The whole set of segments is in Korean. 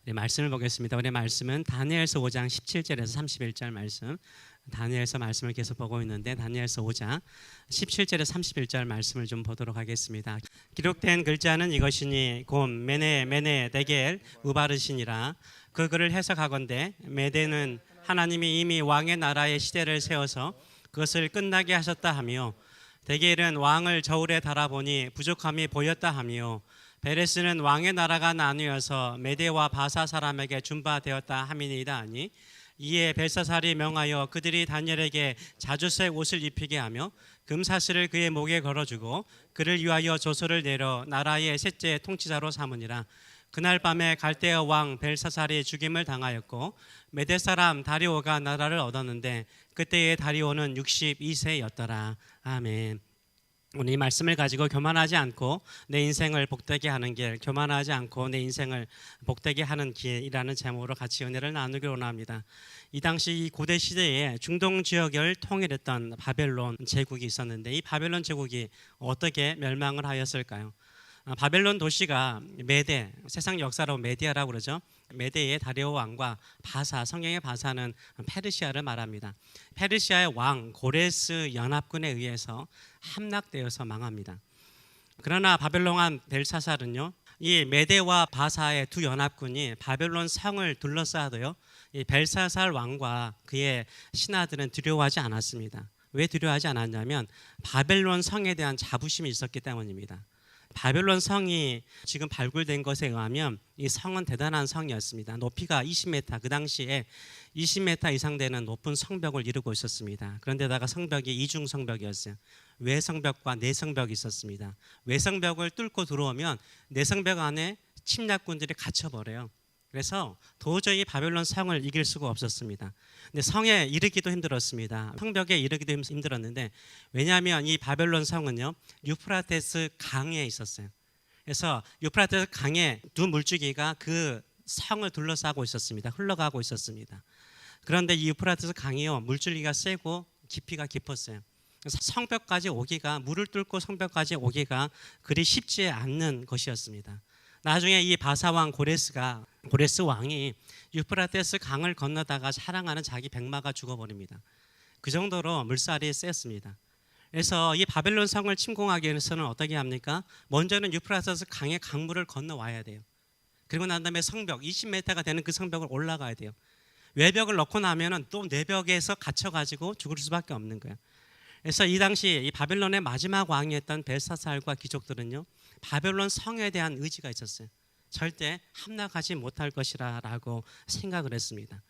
우리 말씀을 보겠습니다. 우리 말씀은 다니엘서 5장 17절에서 31절 말씀. 다니엘서 말씀을 계속 보고 있는데 다니엘서 5장 17절에서 31절 말씀을 좀 보도록 하겠습니다. 기록된 글자는 이것이니 곧 메네 데겔 우바르시니라. 그 글을 해석하건대 메데는 하나님이 이미 왕의 나라의 시대를 세워서 그것을 끝나게 하셨다 하며, 데겔은 왕을 저울에 달아보니 부족함이 보였다 하며, 베레스는 왕의 나라가 나뉘어서 메대와 바사 사람에게 준바되었다 함이니이다 하니, 이에 벨사살이 명하여 그들이 다니엘에게 자주색 옷을 입히게 하며 금사슬을 그의 목에 걸어주고 그를 위하여 조서를 내려 나라의 셋째 통치자로 삼으니라. 그날 밤에 갈대아 왕 벨사살이 죽임을 당하였고 메대 사람 다리오가 나라를 얻었는데 그때의 다리오는 62세였더라. 아멘. 오늘 이 말씀을 가지고 교만하지 않고 내 인생을 복되게 하는 길, 교만하지 않고 내 인생을 복되게 하는 길이라는 제목으로 같이 은혜를 나누기로 원합니다. 이 당시 이 고대 시대에 중동 지역을 통일했던 바벨론 제국이 있었는데, 이 바벨론 제국이 어떻게 멸망을 하였을까요? 바벨론 도시가 메데, 세상 역사로 메디아라고 그러죠. 메데의 다리오 왕과 바사, 성경의 바사는 페르시아를 말합니다. 페르시아의 왕 고레스 연합군에 의해서 함락되어서 망합니다. 그러나 바벨론 왕 벨사살은요, 이 메데와 바사의 두 연합군이 바벨론 성을 둘러싸도요, 이 벨사살 왕과 그의 신하들은 두려워하지 않았습니다. 왜 두려워하지 않았냐면 바벨론 성에 대한 자부심이 있었기 때문입니다. 바벨론 성이 지금 발굴된 것에 의하면 이 성은 대단한 성이었습니다. 높이가 20m, 그 당시에 20m 이상 되는 높은 성벽을 이루고 있었습니다. 그런데다가 성벽이 이중 성벽이었어요. 외성벽과 내성벽이 있었습니다. 외성벽을 뚫고 들어오면 내성벽 안에 침략군들이 갇혀버려요. 그래서 도저히 바벨론 성을 이길 수가 없었습니다. 근데 성에 이르기도 힘들었습니다. 성벽에 이르기도 힘들었는데, 왜냐하면 이 바벨론 성은요, 유프라테스 강에 있었어요. 그래서 유프라테스 강에 두 물줄기가 그 성을 둘러싸고 있었습니다. 흘러가고 있었습니다. 그런데 이 유프라테스 강이요, 물줄기가 세고 깊이가 깊었어요. 그래서 성벽까지 오기가, 물을 뚫고 성벽까지 오기가 그리 쉽지 않는 것이었습니다. 나중에 이 바사왕 고레스 왕이 유프라테스 강을 건너다가 사랑하는 자기 백마가 죽어버립니다. 그 정도로 물살이 셌습니다. 그래서 이 바벨론 성을 침공하기 위해서는 어떻게 합니까? 먼저는 유프라테스 강의 강물을 건너와야 돼요. 그리고 난 다음에 성벽 20m가 되는 그 성벽을 올라가야 돼요. 외벽을 넣고 나면은 또 내벽에서 갇혀가지고 죽을 수밖에 없는 거예요. 그래서 이 당시 이 바벨론의 마지막 왕이었던 벨사살과 귀족들은요, 바벨론 성에 대한 의지가 있었어요. 절대 함락하지 못할 것이라고 생각을 했습니다.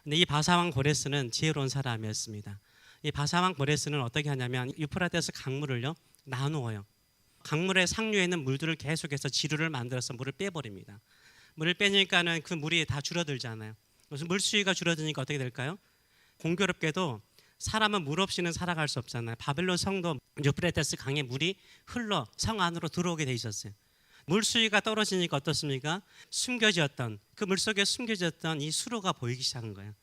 근데 이 바사왕 고레스는 지혜로운 사람이었습니다. 이 바사왕 고레스는 어떻게 하냐면 유프라테스 강물을요, 나누어요. 강물의 상류에 있는 물들을 계속해서 지류를 만들어서 물을 빼버립니다. 물을 빼니까는 그 물이 다 줄어들잖아요. 그래서 물 수위가 줄어드니까 어떻게 될까요? 공교롭게도 사람은 물 없이는 살아갈 수 없잖아요. 바벨론 성도 유프라테스 강에 물이 흘러 성 안으로 들어오게 돼 있었어요. 물 수위가 떨어지니까 어떻습니까? 숨겨졌던, 그 물속에 숨겨졌던 이 수로가 보이기 시작한 거예요.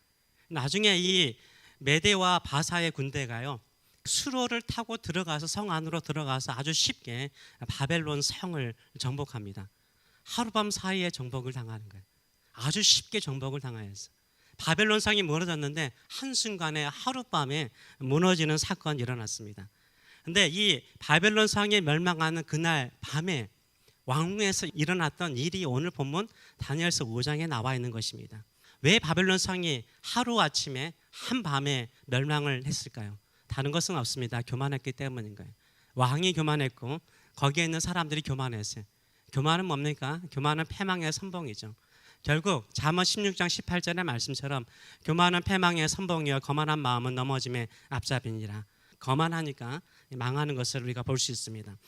나중에 이 메대와 바사의 군대가요, 수로를 타고 들어가서 성 안으로 들어가서 아주 쉽게 바벨론 성을 정복합니다. 하룻밤 사이에 정복을 당하는 거예요. 아주 쉽게 정복을 당하였어요. 바벨론 성이 무너졌는데 한순간에 하룻밤에 무너지는 사건이 일어났습니다. 그런데 이 바벨론 성이 멸망하는 그날 밤에 왕궁에서 일어났던 일이 오늘 본문 다니엘서 5장에 나와 있는 것입니다. 왜 바벨론 성이 하루아침에 한밤에 멸망을 했을까요? 다른 것은 없습니다. 교만했기 때문인 거예요. 왕이 교만했고 거기에 있는 사람들이 교만했어요. 교만은 뭡니까? 교만은 패망의 선봉이죠. 결국 잠언 16장 18절의 말씀처럼 교만은 패망의 선봉이여 거만한 마음은 넘어짐의 앞잡이니라. 거만하니까 망하는 것을 우리가 볼 수 있습니다.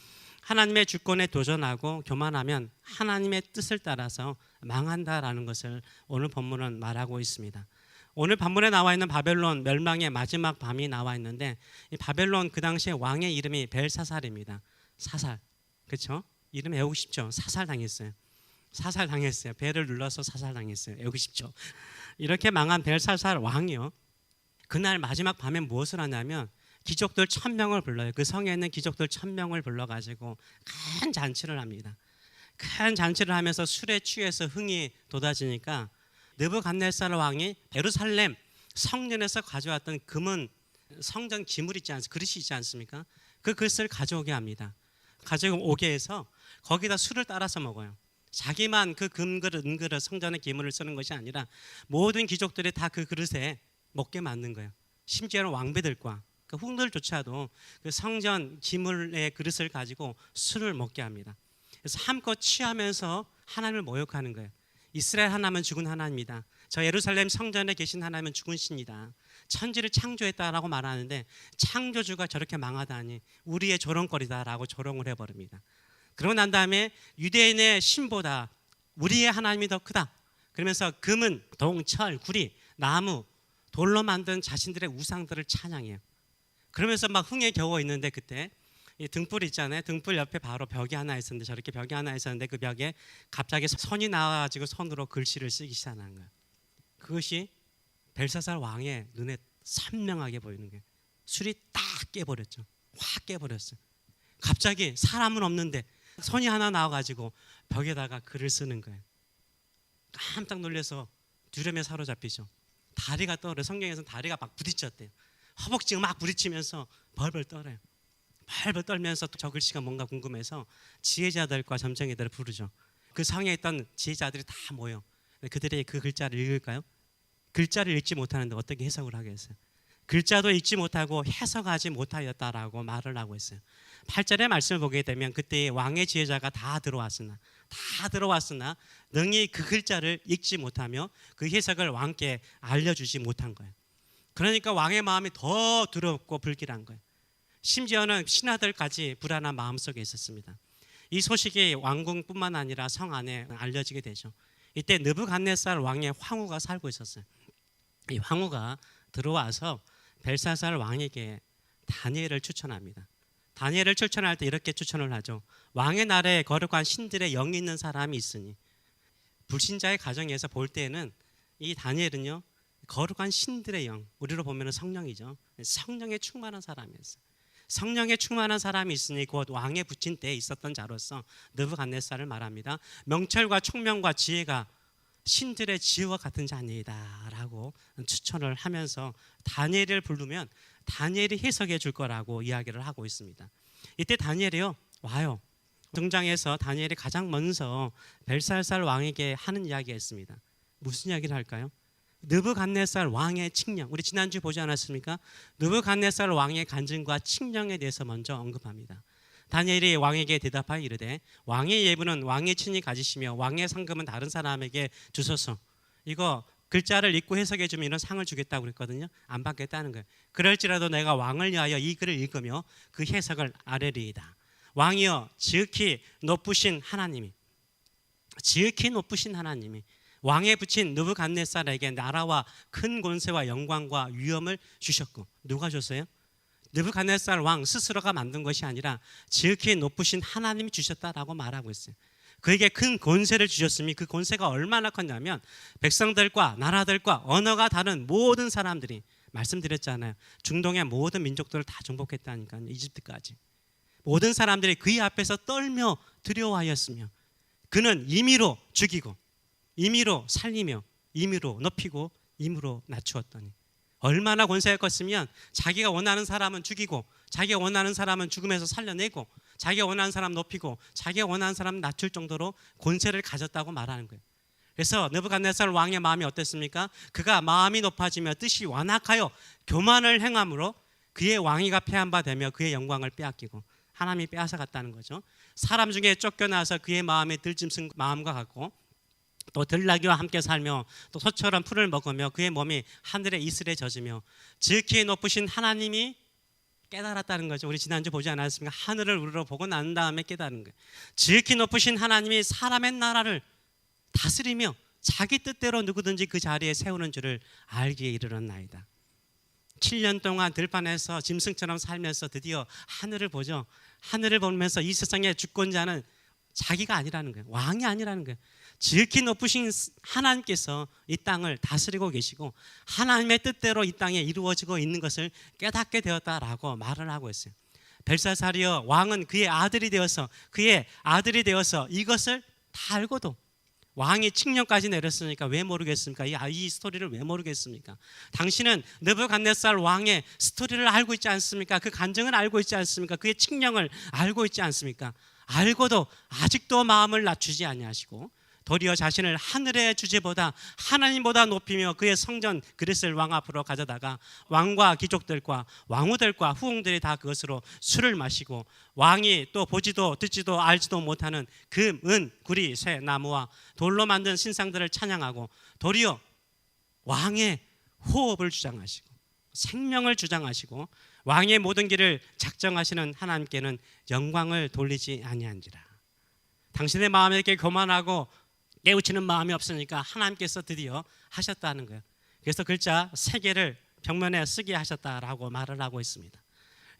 하나님의 주권에 도전하고 교만하면 하나님의 뜻을 따라서 망한다라는 것을 오늘 본문은 말하고 있습니다. 오늘 본문에 나와 있는 바벨론 멸망의 마지막 밤이 나와 있는데, 이 바벨론 그 당시에 왕의 이름이 벨사살입니다. 사살, 그렇죠? 이름 외우고 싶죠? 사살당했어요. 배를 눌러서 사살당했어요. 외우고 싶죠? 이렇게 망한 벨사살 왕이요, 그날 마지막 밤에 무엇을 하냐면 귀족들 1000명을 불러요. 그 성에 있는 귀족들 1000명을 불러가지고 큰 잔치를 합니다. 큰 잔치를 하면서 술에 취해서 흥이 돋아지니까 느부갓네살 왕이 예루살렘 성전에서 가져왔던 금은 성전 기물 있지 않습니까? 그릇이 있지 않습니까? 그 그릇을 가져오게 합니다. 가져오게 해서 거기다 술을 따라서 먹어요. 자기만 그 금그릇, 은그릇, 성전의 기물을 쓰는 것이 아니라 모든 귀족들이 다 그 그릇에 먹게 만든 거예요. 심지어는 왕비들과 그 후들조차도 그 성전 기물의 그릇을 가지고 술을 먹게 합니다. 그래서 함껏 취하면서 하나님을 모욕하는 거예요. 이스라엘 하나님은 죽은 하나님이다. 저 예루살렘 성전에 계신 하나님은 죽은 신이다. 천지를 창조했다라고 말하는데 창조주가 저렇게 망하다니 우리의 조롱거리다라고 조롱을 해버립니다. 그러고 난 다음에 유대인의 신보다 우리의 하나님이 더 크다. 그러면서 금은 동, 철, 구리, 나무, 돌로 만든 자신들의 우상들을 찬양해요. 그러면서 막 흥에 겨워 있는데 그때 이 등불 있잖아요. 등불 옆에 바로 벽이 하나 있었는데 저렇게 벽이 하나 있었는데 그 벽에 갑자기 선이 나와가지고 손으로 글씨를 쓰기 시작한 거예요. 그것이 벨사살 왕의 눈에 선명하게 보이는 거예요. 술이 딱 깨버렸죠. 확 깨버렸어요. 갑자기 사람은 없는데 손이 하나 나와가지고 벽에다가 글을 쓰는 거예요. 깜짝 놀라서 두려움에 사로잡히죠. 다리가 떨어요. 성경에서는 다리가 막 부딪혔대요. 허벅지가 막 부딪히면서 벌벌 떨어요. 벌벌 떨면서 저 글씨가 뭔가 궁금해서 지혜자들과 점쟁이들을 부르죠. 그 성에 있던 지혜자들이 다 모여. 그들이 그 글자를 읽을까요? 글자를 읽지 못하는데 어떻게 해석을 하겠어요? 글자도 읽지 못하고 해석하지 못하였다라고 말을 하고 있어요. 8절의 말씀을 보게 되면 그때 왕의 지혜자가 다 들어왔으나 능히 그 글자를 읽지 못하며 그 해석을 왕께 알려주지 못한 거예요. 그러니까 왕의 마음이 더 두렵고 불길한 거예요. 심지어는 신하들까지 불안한 마음속에 있었습니다. 이 소식이 왕궁뿐만 아니라 성 안에 알려지게 되죠. 이때 느부갓네살 왕의 황후가 살고 있었어요. 이 황후가 들어와서 벨사살 왕에게 다니엘을 추천합니다. 다니엘을 추천할 때 이렇게 추천을 하죠. 왕의 나라에 거룩한 신들의 영이 있는 사람이 있으니. 불신자의 가정에서 볼 때는 이 다니엘은요, 거룩한 신들의 영, 우리로 보면 성령이죠. 성령에 충만한 사람이었어요. 성령에 충만한 사람이 있으니 곧 왕에 붙인 때에 있었던 자로서 느부갓네살을 말합니다. 명철과 총명과 지혜가 신들의 지혜와 같은 자니이다 라고 추천을 하면서 다니엘을 부르면 다니엘이 해석해 줄 거라고 이야기를 하고 있습니다. 이때 다니엘이요 와요. 등장해서 다니엘이 가장 먼저 벨사살 왕에게 하는 이야기였습니다. 무슨 이야기를 할까요? 느부갓네살 왕의 칙령, 우리 지난주 보지 않았습니까? 느부갓네살 왕의 간증과 칙령에 대해서 먼저 언급합니다. 다니엘이 왕에게 대답하여 이르되 왕의 예부는 왕의 친히 가지시며 왕의 상금은 다른 사람에게 주소서. 이거 글자를 읽고 해석해 주면 이런 상을 주겠다고 그랬거든요. 안 받겠다는 거예요. 그럴지라도 내가 왕을 위하여 이 글을 읽으며 그 해석을 아뢰리이다. 왕이여 지극히 높으신 하나님이 왕에 붙인 느부갓네살에게 나라와 큰 권세와 영광과 위엄을 주셨고, 누가 줬어요? 느부갓네살 왕 스스로가 만든 것이 아니라 지극히 높으신 하나님이 주셨다라고 말하고 있어요. 그에게 큰 권세를 주셨으니 그 권세가 얼마나 컸냐면 백성들과 나라들과 언어가 다른 모든 사람들이, 말씀드렸잖아요. 중동의 모든 민족들을 다 정복했다니까요. 이집트까지. 모든 사람들이 그의 앞에서 떨며 두려워하였으며 그는 임의로 죽이고 임의로 살리며 임의로 높이고 임의로 낮추었더니 얼마나 권세가 컸으면 자기가 원하는 사람은 죽이고 자기가 원하는 사람은 죽음에서 살려내고 자기가 원하는 사람 높이고 자기가 원하는 사람 낮출 정도로 권세를 가졌다고 말하는 거예요. 그래서 느부갓네살 왕의 마음이 어땠습니까? 그가 마음이 높아지며 뜻이 완악하여 교만을 행함으로 그의 왕위가 패한 바 되며 그의 영광을 빼앗기고 하나님이 빼앗아갔다는 거죠. 사람 중에 쫓겨나서 그의 마음에 들짐승 마음과 같고 또 들나귀와 함께 살며 또 소처럼 풀을 먹으며 그의 몸이 하늘의 이슬에 젖으며 지극히 높으신 하나님이 깨달았다는 거죠. 우리 지난주 보지 않았습니까? 하늘을 우러러보고 난 다음에 깨달은 거예요. 지극히 높으신 하나님이 사람의 나라를 다스리며 자기 뜻대로 누구든지 그 자리에 세우는 줄을 알기에 이르렀나이다. 7년 동안 들판에서 짐승처럼 살면서 드디어 하늘을 보죠. 하늘을 보면서 이 세상의 주권자는 자기가 아니라는 거예요. 왕이 아니라는 거예요. 지극히 높으신 하나님께서 이 땅을 다스리고 계시고 하나님의 뜻대로 이 땅에 이루어지고 있는 것을 깨닫게 되었다라고 말을 하고 있어요. 벨사살이여 왕은 그의 아들이 되어서 이것을 다 알고도 왕이 칙령까지 내렸으니까 왜 모르겠습니까? 이 스토리를 왜 모르겠습니까? 당신은 느부갓네살 왕의 스토리를 알고 있지 않습니까? 그 간증을 알고 있지 않습니까? 그의 칙령을 알고 있지 않습니까? 알고도 아직도 마음을 낮추지 아니하시고 도리어 자신을 하늘의 주제보다 하나님보다 높이며 그의 성전 그리스도를 왕 앞으로 가져다가 왕과 귀족들과 왕후들과 후궁들이 다 그것으로 술을 마시고 왕이 또 보지도 듣지도 알지도 못하는 금, 은, 구리, 쇠, 나무와 돌로 만든 신상들을 찬양하고 도리어 왕의 호흡을 주장하시고 생명을 주장하시고 왕의 모든 길을 작정하시는 하나님께는 영광을 돌리지 아니한지라. 당신의 마음에 이렇게 교만하고 깨우치는 마음이 없으니까 하나님께서 드디어 하셨다는 거예요. 그래서 글자 3개를 벽면에 쓰게 하셨다라고 말을 하고 있습니다.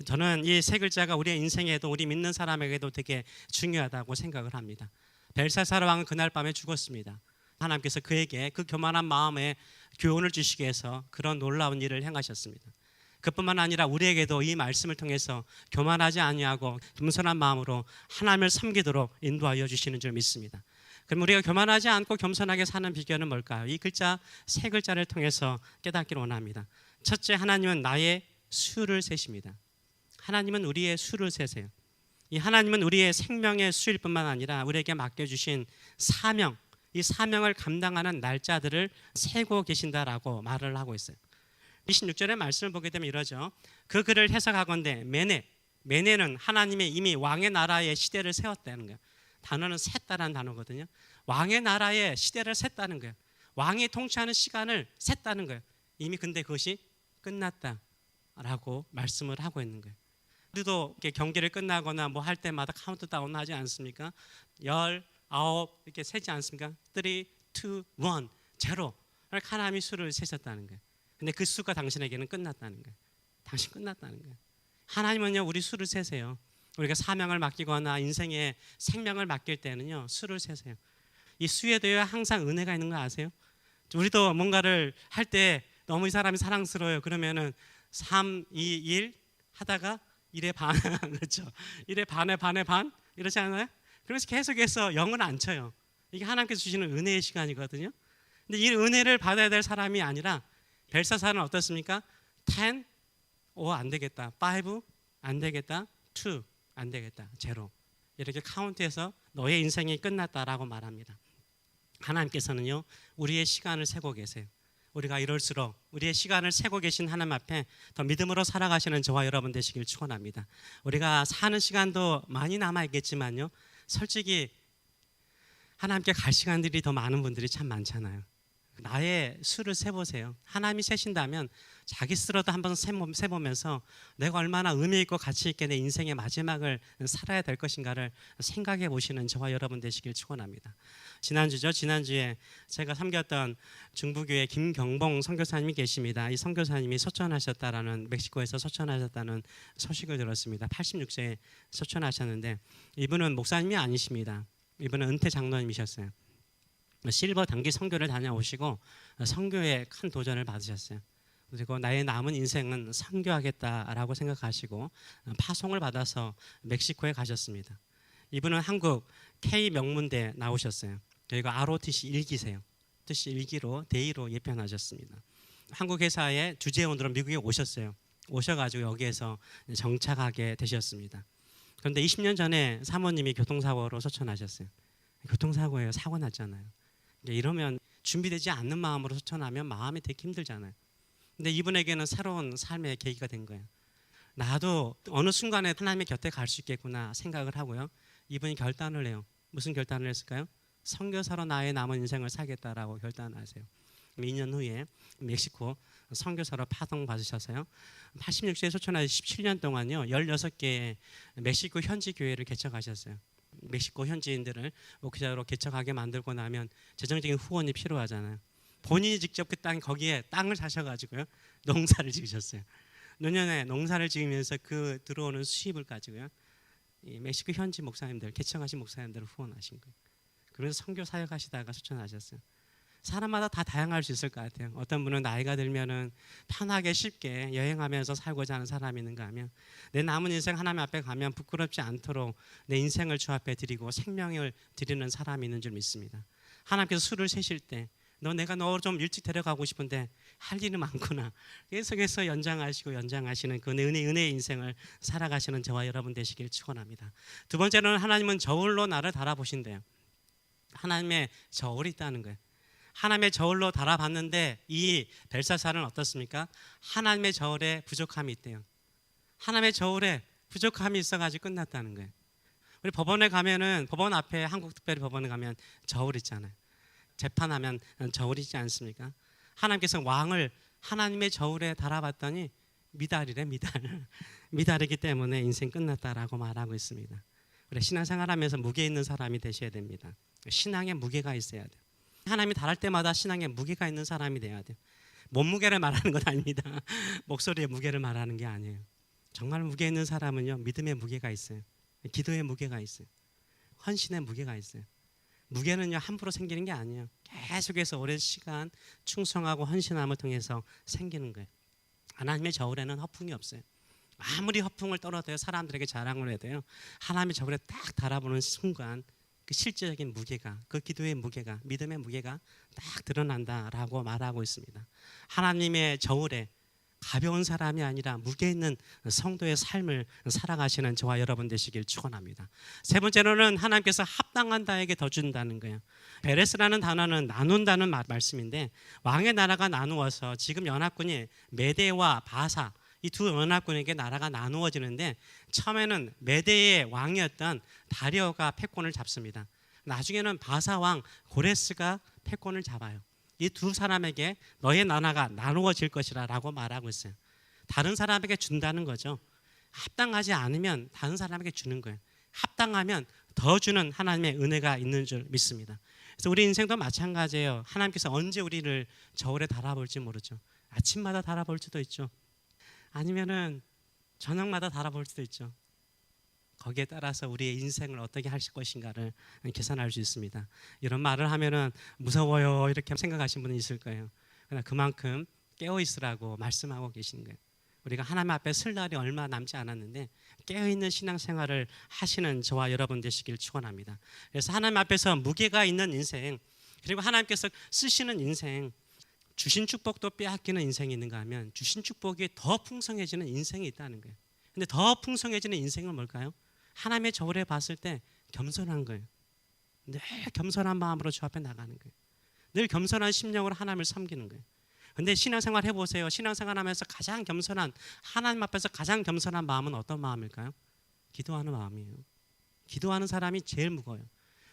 저는 이 3글자가 우리의 인생에도 우리 믿는 사람에게도 되게 중요하다고 생각을 합니다. 벨사살 왕은 그날 밤에 죽었습니다. 하나님께서 그에게 그 교만한 마음에 교훈을 주시기 위해서 그런 놀라운 일을 행하셨습니다. 그뿐만 아니라 우리에게도 이 말씀을 통해서 교만하지 아니하고 겸손한 마음으로 하나님을 섬기도록 인도하여 주시는 줄 믿습니다. 그럼 우리가 교만하지 않고 겸손하게 사는 비결은 뭘까요? 이 글자 3글자를 통해서 깨닫기를 원합니다. 첫째, 하나님은 나의 수를 세십니다. 하나님은 우리의 수를 세세요. 이 하나님은 우리의 생명의 수일 뿐만 아니라 우리에게 맡겨주신 사명, 이 사명을 감당하는 날짜들을 세고 계신다라고 말을 하고 있어요. 26절의 말씀을 보게 되면 이러죠. 그 글을 해석하건대 메네는 하나님의 이미 왕의 나라의 시대를 세웠다는 거예요. 단어는 셌다라는 단어거든요. 왕의 나라의 시대를 셌다는 거예요. 왕이 통치하는 시간을 셌다는 거예요. 이미 근데 그것이 끝났다라고 말씀을 하고 있는 거예요. 우리도 이렇게 경기를 끝나거나 뭐 할 때마다 카운트다운 하지 않습니까? 19 이렇게 세지 않습니까? 3, 2, 1, 0 하나님이 수를 세셨다는 거예요. 근데 그 수가 당신에게는 끝났다는 거예요. 당신 끝났다는 거예요. 하나님은요 우리 수를 세세요. 우리가 사명을 맡기거나 인생의 생명을 맡길 때는요 수를 세세요. 이 수에도요 항상 은혜가 있는 거 아세요? 우리도 뭔가를 할 때 너무 이 사람이 사랑스러워요. 그러면은 3, 2, 1 하다가 1에 반 그렇죠. 1에 반에 반 이러지 않아요? 그러면서 계속해서 0은 안 쳐요. 이게 하나님께서 주시는 은혜의 시간이거든요. 근데 이 은혜를 받아야 될 사람이 아니라 벨사살은 어떻습니까? 10, 안 되겠다. 5, 안 되겠다. 2, 안 되겠다. 0. 이렇게 카운트해서 너의 인생이 끝났다라고 말합니다. 하나님께서는요 우리의 시간을 세고 계세요. 우리가 이럴수록 우리의 시간을 세고 계신 하나님 앞에 더 믿음으로 살아가시는 저와 여러분 되시길 축원합니다. 우리가 사는 시간도 많이 남아 있겠지만요 솔직히 하나님께 갈 시간들이 더 많은 분들이 참 많잖아요. 나의 수를 세보세요. 하나님이 세신다면 자기 스스로도 한번 세보면서 내가 얼마나 의미 있고 가치 있게 내 인생의 마지막을 살아야 될 것인가를 생각해 보시는 저와 여러분 되시길 축원합니다. 지난주에 제가 섬겼던 중부교회 김경봉 선교사님이 계십니다. 이 선교사님이 소천하셨다라는 멕시코에서 소천하셨다는 소식을 들었습니다. 86세에 소천하셨는데 이분은 목사님이 아니십니다. 이분은 은퇴 장로님이셨어요. 실버 단기 선교를 다녀오시고 선교에 큰 도전을 받으셨어요. 그리고 나의 남은 인생은 선교하겠다라고 생각하시고 파송을 받아서 멕시코에 가셨습니다. 이분은 한국 K 명문대 나오셨어요. 여기가 ROTC 1기세요. 뜻이 1기로 대의로 예편하셨습니다. 한국 회사의 주재원으로 미국에 오셨어요. 오셔가지고 여기에서 정착하게 되셨습니다. 그런데 20년 전에 사모님이 교통사고로 소천하셨어요. 교통사고예요. 사고 났잖아요. 이러면 준비되지 않는 마음으로 소천하면 마음이 되게 힘들잖아요. 근데 이분에게는 새로운 삶의 계기가 된 거예요. 나도 어느 순간에 하나님의 곁에 갈 수 있겠구나 생각을 하고요. 이분이 결단을 해요. 무슨 결단을 했을까요? 선교사로 나의 남은 인생을 살겠다라고 결단하세요. 2년 후에 멕시코 선교사로 파송 받으셔서요. 86세에 소천하신 17년 동안요. 16개의 멕시코 현지 교회를 개척하셨어요. 멕시코 현지인들을 목회자로 개척하게 만들고 나면 재정적인 후원이 필요하잖아요. 본인이 직접 그 거기에 땅을 사셔가지고요 농사를 지으셨어요. 노년에 농사를 지으면서 그 들어오는 수입을 가지고요 이 멕시코 현지 목사님들 개척하신 목사님들을 후원하신 거예요. 그래서 선교 사역하시다가 소천하셨어요. 사람마다 다 다양할 수 있을 것 같아요. 어떤 분은 나이가 들면은 편하게 쉽게 여행하면서 살고자 하는 사람이 있는가 하면, 내 남은 인생 하나님 앞에 가면 부끄럽지 않도록 내 인생을 주 앞에 드리고 생명을 드리는 사람이 있는 줄 믿습니다. 하나님께서 술을 세실 때 내가 너 좀 일찍 데려가고 싶은데 할 일이 많구나. 계속해서 연장하시는 그 은혜의 인생을 살아가시는 저와 여러분 되시길 축원합니다. 두 번째로는 하나님은 저울로 나를 달아보신대요. 하나님의 저울이 있다는 거예요. 하나님의 저울로 달아봤는데 이 벨사살은 어떻습니까? 하나님의 저울에 부족함이 있대요. 하나님의 저울에 부족함이 있어가지고 끝났다는 거예요. 우리 법원에 가면은, 법원 앞에, 한국특별히 법원에 가면 저울 있잖아요. 재판하면 저울이 있지 않습니까? 하나님께서 왕을 하나님의 저울에 달아봤더니 미달이래, 미달. 미달이기 때문에 인생 끝났다라고 말하고 있습니다. 우리 신앙생활하면서 무게 있는 사람이 되셔야 됩니다. 신앙에 무게가 있어야 돼요. 하나님이 달할 때마다 신앙에 무게가 있는 사람이 돼야 돼요. 몸무게를 말하는 건 아닙니다. 목소리의 무게를 말하는 게 아니에요. 정말 무게 있는 사람은요, 믿음의 무게가 있어요. 기도의 무게가 있어요. 헌신의 무게가 있어요. 무게는요, 함부로 생기는 게 아니에요. 계속해서 오랜 시간 충성하고 헌신함을 통해서 생기는 거예요. 하나님의 저울에는 허풍이 없어요. 아무리 허풍을 떨어도요, 사람들에게 자랑을 해도요, 하나님의 저울에 딱 달아보는 순간 그 실제적인 무게가, 그 기도의 무게가, 믿음의 무게가 딱 드러난다라고 말하고 있습니다. 하나님의 저울에 가벼운 사람이 아니라 무게 있는 성도의 삶을 살아가시는 저와 여러분 되시길 축원합니다. 세 번째로는 하나님께서 합당한 자에게 더 준다는 거예요. 베레스라는 단어는 나눈다는 말씀인데, 왕의 나라가 나누어서 지금 연합군이 메대와 바사, 이 두 연합군에게 나라가 나누어지는데, 처음에는 메대의 왕이었던 다리오가 패권을 잡습니다. 나중에는 바사 왕 고레스가 패권을 잡아요. 이 두 사람에게 너의 나라가 나누어질 것이라 라고 말하고 있어요. 다른 사람에게 준다는 거죠. 합당하지 않으면 다른 사람에게 주는 거예요. 합당하면 더 주는 하나님의 은혜가 있는 줄 믿습니다. 그래서 우리 인생도 마찬가지예요. 하나님께서 언제 우리를 저울에 달아볼지 모르죠. 아침마다 달아볼 수도 있죠. 아니면은 저녁마다 달아볼 수도 있죠. 거기에 따라서 우리의 인생을 어떻게 하실 것인가를 계산할 수 있습니다. 이런 말을 하면은 무서워요 이렇게 생각하시는 분이 있을 거예요. 그러나 그만큼 깨어 있으라고 말씀하고 계시는 거예요. 우리가 하나님 앞에 설 날이 얼마 남지 않았는데 깨어 있는 신앙생활을 하시는 저와 여러분 되시길 축원합니다. 그래서 하나님 앞에서 무게가 있는 인생, 그리고 하나님께서 쓰시는 인생, 주신 축복도 빼앗기는 인생이 있는가 하면 주신 축복이 더 풍성해지는 인생이 있다는 거예요. 근데 더 풍성해지는 인생은 뭘까요? 하나님의 저울에 봤을 때 겸손한 거예요. 늘 겸손한 마음으로 주 앞에 나가는 거예요. 늘 겸손한 심령으로 하나님을 섬기는 거예요. 근데 신앙생활 해보세요. 신앙생활 하면서 가장 겸손한, 하나님 앞에서 가장 겸손한 마음은 어떤 마음일까요? 기도하는 마음이에요. 기도하는 사람이 제일 무거워요.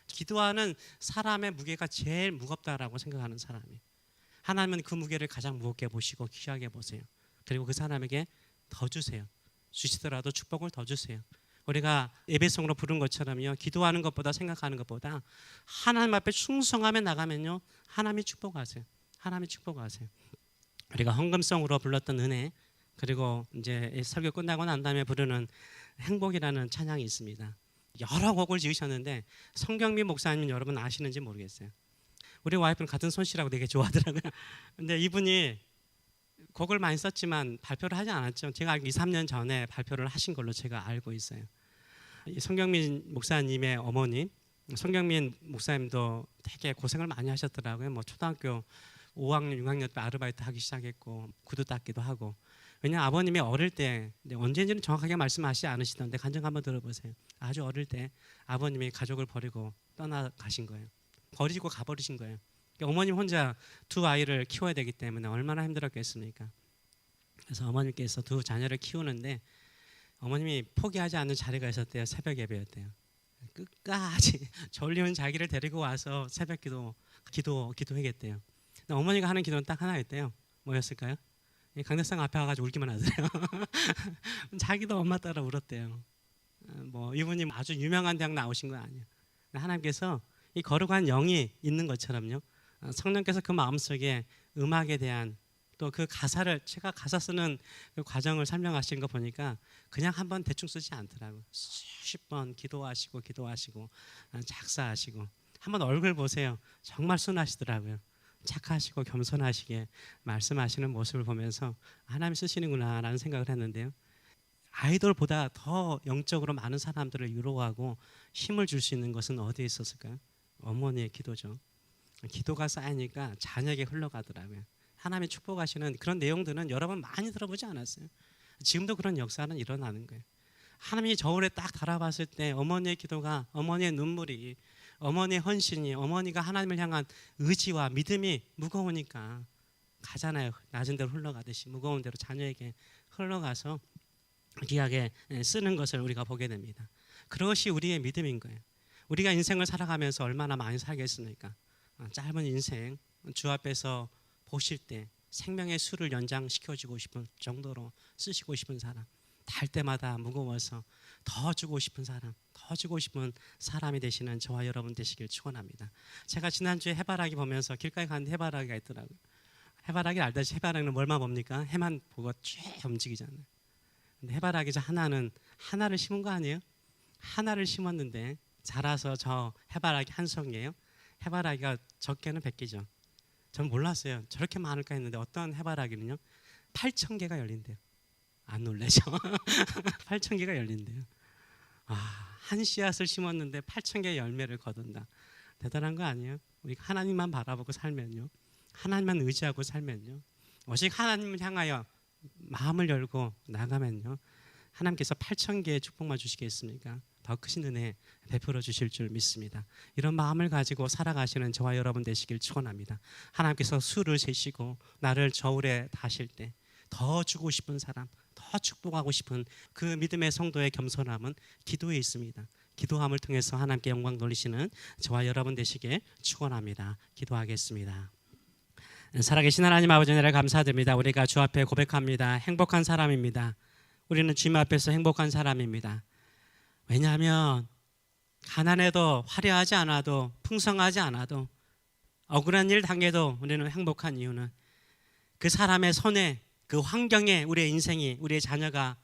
기도하는 사람의 무게가 제일 무겁다라고 생각하는 사람이, 하나님은 그 무게를 가장 무겁게 보시고 귀하게 보세요. 그리고 그 사람에게 더 주세요. 주시더라도 축복을 더 주세요. 우리가 예배송으로 부른 것처럼요, 기도하는 것보다, 생각하는 것보다 하나님 앞에 충성하며 나가면요, 하나님이 축복하세요. 하나님이 축복하세요. 우리가 헌금송으로 불렀던 은혜, 그리고 이제 설교 끝나고 난 다음에 부르는 행복이라는 찬양이 있습니다. 여러 곡을 지으셨는데 성경민 목사님 여러분 아시는지 모르겠어요. 우리 와이프는 같은 손씨라고 되게 좋아하더라고요. 근데 이분이 곡을 많이 썼지만 발표를 하지 않았죠. 제가 알기로 2, 3년 전에 발표를 하신 걸로 제가 알고 있어요. 성경민 목사님의 어머니, 성경민 목사님도 되게 고생을 많이 하셨더라고요. 뭐 초등학교 5학년, 6학년 때 아르바이트 하기 시작했고 구두 닦기도 하고. 왜냐하면 아버님이 어릴 때, 언제인지는 정확하게 말씀하시지 않으시던데 간증 한번 들어보세요. 아주 어릴 때 아버님이 가족을 버리고 떠나가신 거예요. 버리고 가버리신 거예요. 어머님 혼자 두 아이를 키워야 되기 때문에 얼마나 힘들었겠습니까? 그래서 어머님께서 두 자녀를 키우는데 어머님이 포기하지 않는 자리가 있었대요. 새벽 예배였대요. 끝까지 졸리운 자기를 데리고 와서 새벽 기도하겠대요. 어머니가 하는 기도는 딱 하나였대요. 뭐였을까요? 강대상 앞에 와가지고 울기만 하더래요. 자기도 엄마 따라 울었대요. 뭐 이분이 아주 유명한 대학 나오신 거 아니에요. 하나님께서 이 거룩한 영이 있는 것처럼요, 성령께서 그 마음속에 음악에 대한, 또 그 가사를, 제가 가사 쓰는 그 과정을 설명하신 거 보니까 그냥 한번 대충 쓰지 않더라고요. 수십 번 기도하시고 작사하시고. 한번 얼굴 보세요. 정말 순하시더라고요. 착하시고 겸손하시게 말씀하시는 모습을 보면서 하나님 쓰시는구나라는 생각을 했는데요. 아이돌보다 더 영적으로 많은 사람들을 위로하고 힘을 줄 수 있는 것은 어디에 있었을까요? 어머니의 기도죠. 기도가 쌓이니까 자녀에게 흘러가더라고요. 하나님이 축복하시는 그런 내용들은 여러분 많이 들어보지 않았어요? 지금도 그런 역사는 일어나는 거예요. 하나님이 저울에 딱 달아봤을 때 어머니의 기도가, 어머니의 눈물이, 어머니의 헌신이, 어머니가 하나님을 향한 의지와 믿음이 무거우니까 가잖아요. 낮은 대로 흘러가듯이 무거운 대로 자녀에게 흘러가서 귀하게 쓰는 것을 우리가 보게 됩니다. 그것이 우리의 믿음인 거예요. 우리가 인생을 살아가면서 얼마나 많이 살겠습니까? 짧은 인생 주 앞에서 보실 때 생명의 수를 연장시켜주고 싶은 정도로 쓰시고 싶은 사람, 달 때마다 무거워서 더 주고 싶은 사람, 더 주고 싶은 사람이 되시는 저와 여러분 되시길 축원합니다. 제가 지난주에 해바라기 보면서 길가에 갔는데 해바라기가 있더라고요. 해바라기 알다시피 해바라기는 뭘만 봅니까? 해만 보고 쭉 움직이잖아요. 근데 해바라기 하나를 심은 거 아니에요? 하나를 심었는데 자라서 저 해바라기 한 송이에요. 해바라기가 적게는 100개죠. 전 몰랐어요. 저렇게 많을까 했는데 어떤 해바라기는요 8,000개가 열린대요. 안 놀라죠? 8,000개가 열린대요. 한 씨앗을 심었는데 8,000개의 열매를 거둔다. 대단한 거 아니에요? 우리가 하나님만 바라보고 살면요, 하나님만 의지하고 살면요, 오직 하나님을 향하여 마음을 열고 나가면요, 하나님께서 8,000개의 축복만 주시겠습니까? 더 크신 은혜 베풀어 주실 줄 믿습니다. 이런 마음을 가지고 살아가시는 저와 여러분 되시길 축원합니다. 하나님께서 수를 세시고 나를 저울에 다실 때 더 주고 싶은 사람, 더 축복하고 싶은 그 믿음의 성도의 겸손함은 기도에 있습니다. 기도함을 통해서 하나님께 영광 돌리시는 저와 여러분 되시길 축원합니다. 기도하겠습니다. 살아계신 하나님 아버지 은혜를 감사드립니다. 우리가 주 앞에 고백합니다. 행복한 사람입니다. 우리는 주님 앞에서 행복한 사람입니다. 왜냐하면 가난해도 화려하지 않아도 풍성하지 않아도 억울한 일 당해도 우리는 행복한 이유는 그 사람의 손에, 그 환경에 우리의 인생이, 우리의 자녀가,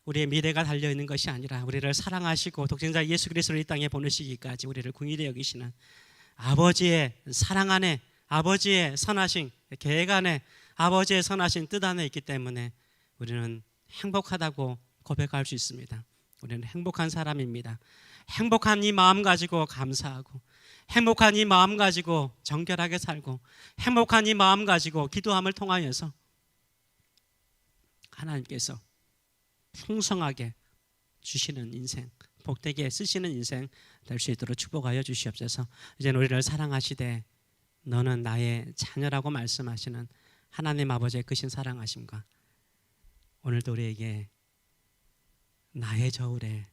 우리의 미래가 달려있는 것이 아니라 우리를 사랑하시고 독생자 예수 그리스도를 이 땅에 보내시기까지 우리를 긍휼히 여기시는 아버지의 사랑 안에, 아버지의 선하신 계획 안에, 아버지의 선하신 뜻 안에 있기 때문에 우리는 행복하다고 고백할 수 있습니다. 우리는 행복한 사람입니다. 행복한 이 마음 가지고 감사하고, 행복한 이 마음 가지고 정결하게 살고, 행복한 이 마음 가지고 기도함을 통하여서 하나님께서 풍성하게 주시는 인생, 복되게 쓰시는 인생 될 수 있도록 축복하여 주시옵소서. 이제는 우리를 사랑하시되 너는 나의 자녀라고 말씀하시는 하나님 아버지의 크신 사랑하심과 오늘도 우리에게 나의 저울에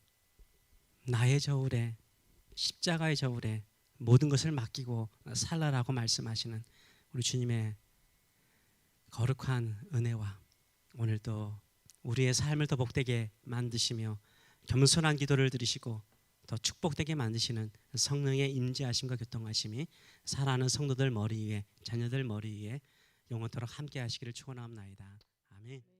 십자가의 저울에 모든 것을 맡기고 살라라고 말씀하시는 우리 주님의 거룩한 은혜와 오늘도 우리의 삶을 더 복되게 만드시며 겸손한 기도를 들으시고 더 축복되게 만드시는 성령의 임재하심과 교통하심이 사랑하는 성도들 머리 위에, 자녀들 머리 위에 영원토록 함께 하시기를 축원합니다. 아멘.